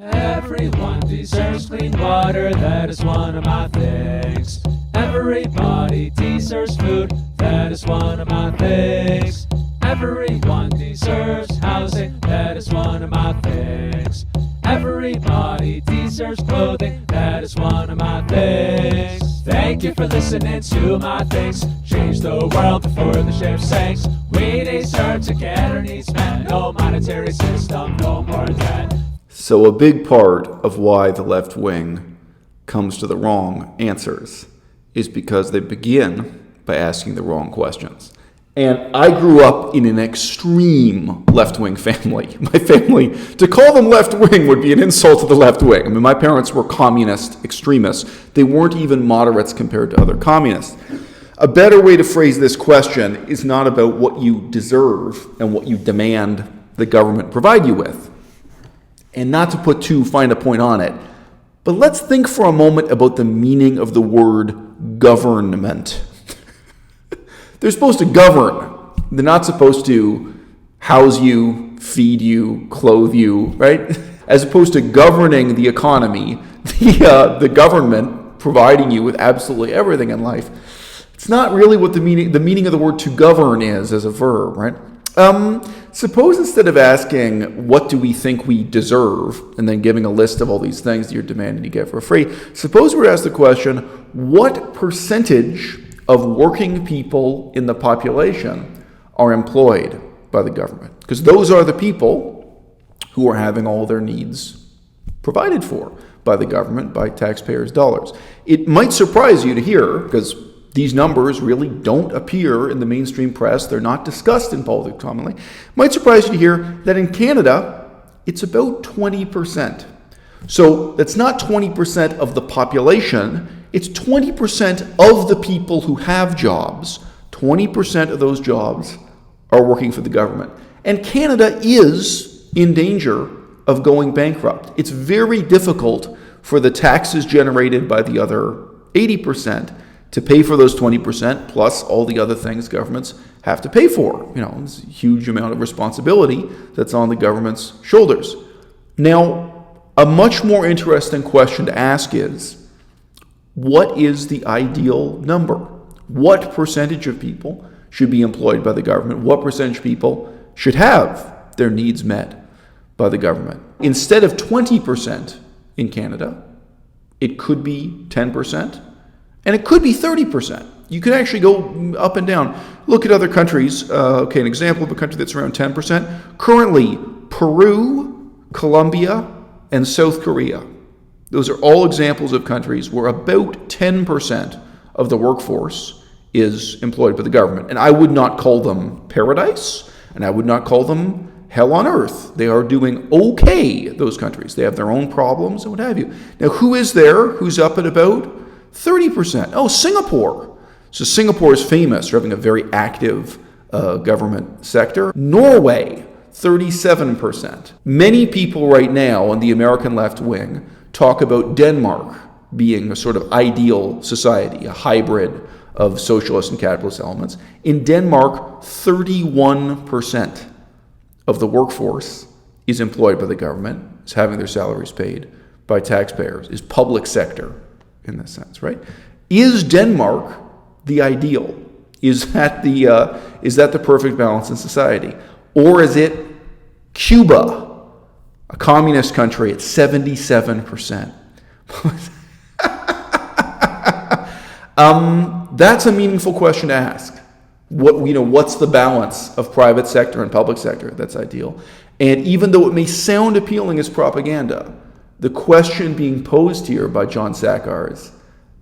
Everyone deserves clean water, that is one of my things. Everybody deserves food, that is one of my things. Everyone deserves housing, that is one of my things. Everybody deserves clothing, that is one of my things. Thank you for listening to my things. Change the world before the ship sinks. We deserve to get our needs met. No monetary system, no more debt. So a big part of why the left wing comes to the wrong answers is because they begin by asking the wrong questions. And I grew up in an extreme left-wing family. My family, to call them left-wing would be an insult to the left wing. I mean, my parents were communist extremists. They weren't even moderates compared to other communists. A better way to phrase this question is not about what you deserve and what you demand the government provide you with. And not to put too fine a point on it, but let's think for a moment about the meaning of the word government. They're supposed to govern. They're not supposed to house you, feed you, clothe you, right? As opposed to governing the economy, the government providing you with absolutely everything in life. It's not really what the meaning of the word to govern is as a verb, right? Suppose instead of asking, what do we think we deserve, and then giving a list of all these things that you're demanding to get for free, suppose we ask the question, what percentage of working people in the population are employed by the government? Because those are the people who are having all their needs provided for by the government, by taxpayers' dollars. It might surprise you to hear, because these numbers really don't appear in the mainstream press, they're not discussed in politics commonly, it might surprise you to hear that in Canada, it's about 20%. So that's not 20% of the population, it's 20% of the people who have jobs. 20% of those jobs are working for the government. And Canada is in danger of going bankrupt. It's very difficult for the taxes generated by the other 80% to pay for those 20% plus all the other things governments have to pay for. You know, it's a huge amount of responsibility that's on the government's shoulders. Now, a much more interesting question to ask is, what is the ideal number? What percentage of people should be employed by the government? What percentage of people should have their needs met by the government? Instead of 20% in Canada, it could be 10%, and it could be 30%. You could actually go up and down. Look at other countries. An example of a country that's around 10%. Currently, Peru, Colombia, and South Korea. Those are all examples of countries where about 10% of the workforce is employed by the government. And I would not call them paradise, and I would not call them hell on earth. They are doing okay, those countries. They have their own problems and what have you. Now, who is there who's up at about 30%? Oh, Singapore. So Singapore is famous for having a very active government sector. Norway, 37%. Many people right now on the American left wing talk about Denmark being a sort of ideal society, a hybrid of socialist and capitalist elements. In Denmark, 31% of the workforce is employed by the government, is having their salaries paid by taxpayers, is public sector in this sense, right? Is Denmark the ideal? Is that the perfect balance in society? Or is it Cuba, a communist country at 77%? That's a meaningful question to ask. What's the balance of private sector and public sector that's ideal? And even though it may sound appealing as propaganda, the question being posed here by John Sakars,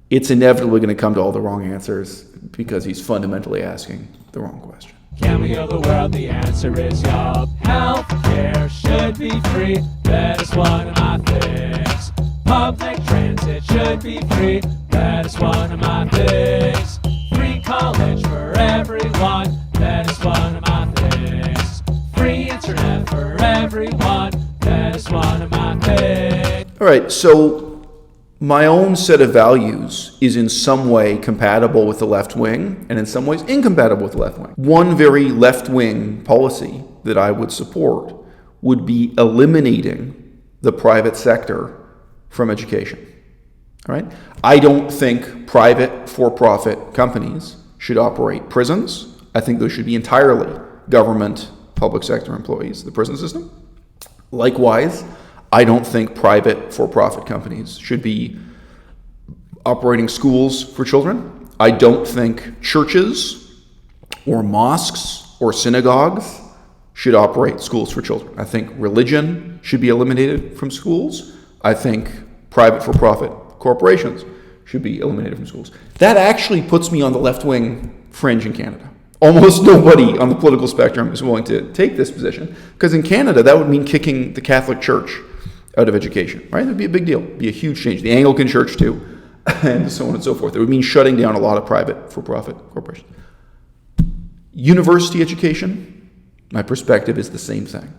it's inevitably going to come to all the wrong answers because he's fundamentally asking the wrong question. Can we heal the world? The answer is yup. Healthcare should be free. That is one of my things. Public transit should be free. That is one of my things. Free college for everyone. That is one of my things. Free internet for everyone. That is one of my things. All right, so my own set of values is in some way compatible with the left wing and in some ways incompatible with the left wing. One very left wing policy that I would support would be eliminating the private sector from education. All right? I don't think private for-profit companies should operate prisons. I think those should be entirely government public sector employees, the prison system. Likewise, I don't think private for-profit companies should be operating schools for children. I don't think churches or mosques or synagogues should operate schools for children. I think religion should be eliminated from schools. I think private for-profit corporations should be eliminated from schools. That actually puts me on the left-wing fringe in Canada. Almost nobody on the political spectrum is willing to take this position, because in Canada, that would mean kicking the Catholic Church out of education, right? That would be a big deal, be a huge change. The Anglican Church too, and so on and so forth. It would mean shutting down a lot of private for-profit corporations. University education, my perspective is the same thing.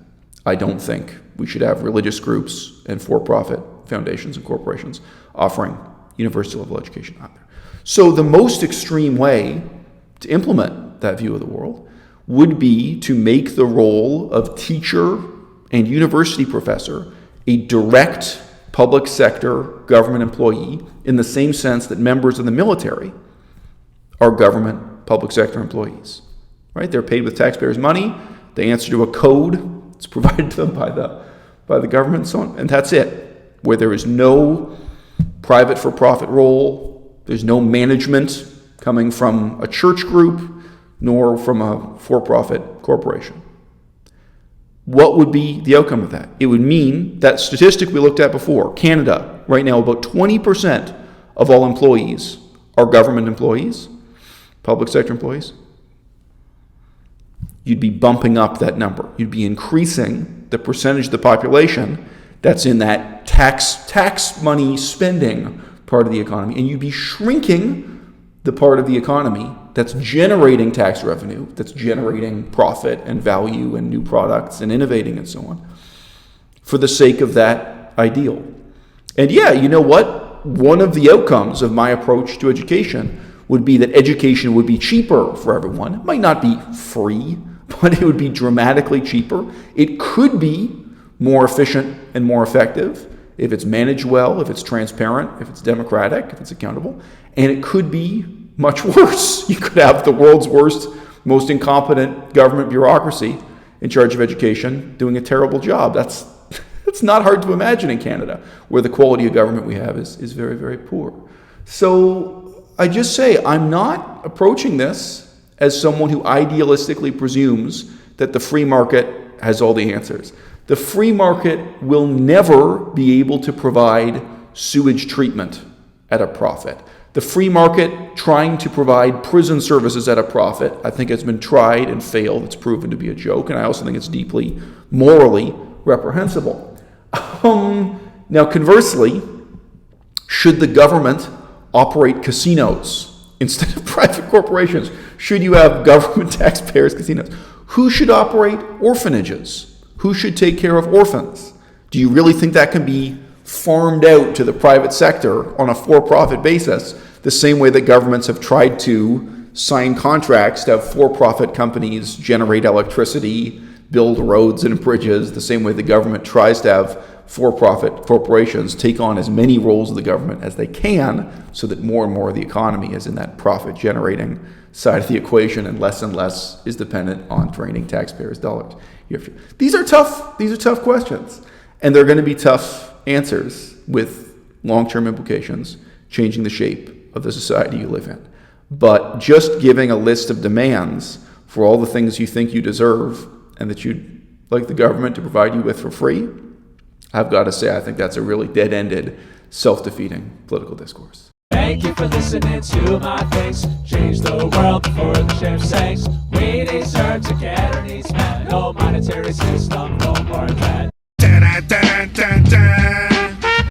I don't think we should have religious groups and for-profit foundations and corporations offering university-level education out there. So the most extreme way to implement that view of the world would be to make the role of teacher and university professor a direct public sector government employee, in the same sense that members of the military are government public sector employees. Right? They're paid with taxpayers' money. They answer to a code that's provided to them by the government and so on, and that's it. Where there is no private for-profit role, there's no management coming from a church group, nor from a for-profit corporation. What would be the outcome of that? It would mean that statistic we looked at before, Canada, right now about 20% of all employees are government employees, public sector employees. You'd be bumping up that number. You'd be increasing the percentage of the population that's in that tax money spending part of the economy, and you'd be shrinking the part of the economy that's generating tax revenue, that's generating profit and value and new products and innovating and so on, for the sake of that ideal. And yeah, you know what? One of the outcomes of my approach to education would be that education would be cheaper for everyone. It might not be free, but it would be dramatically cheaper. It could be more efficient and more effective if it's managed well, if it's transparent, if it's democratic, if it's accountable. And it could be much worse. You could have the world's worst, most incompetent government bureaucracy in charge of education doing a terrible job. That's not hard to imagine in Canada, where the quality of government we have is very, very poor. So I just say I'm not approaching this as someone who idealistically presumes that the free market has all the answers. The free market will never be able to provide sewage treatment at a profit. The free market trying to provide prison services at a profit, I think has been tried and failed. It's proven to be a joke, and I also think it's deeply morally reprehensible. Now, conversely, should the government operate casinos instead of private corporations? Should you have government taxpayers casinos? Who should operate orphanages? Who should take care of orphans? Do you really think that can be farmed out to the private sector on a for-profit basis, the same way that governments have tried to sign contracts to have for-profit companies generate electricity, build roads and bridges, the same way the government tries to have for-profit corporations take on as many roles of the government as they can, so that more and more of the economy is in that profit-generating side of the equation and less is dependent on draining taxpayers' dollars. These are tough questions, and they're going to be tough answers with long-term implications, changing the shape of the society you live in. But just giving a list of demands for all the things you think you deserve and that you'd like the government to provide you with for free, I've got to say, I think that's a really dead-ended, self-defeating political discourse. Thank you for listening to my things. Change the world before the sheriff sings.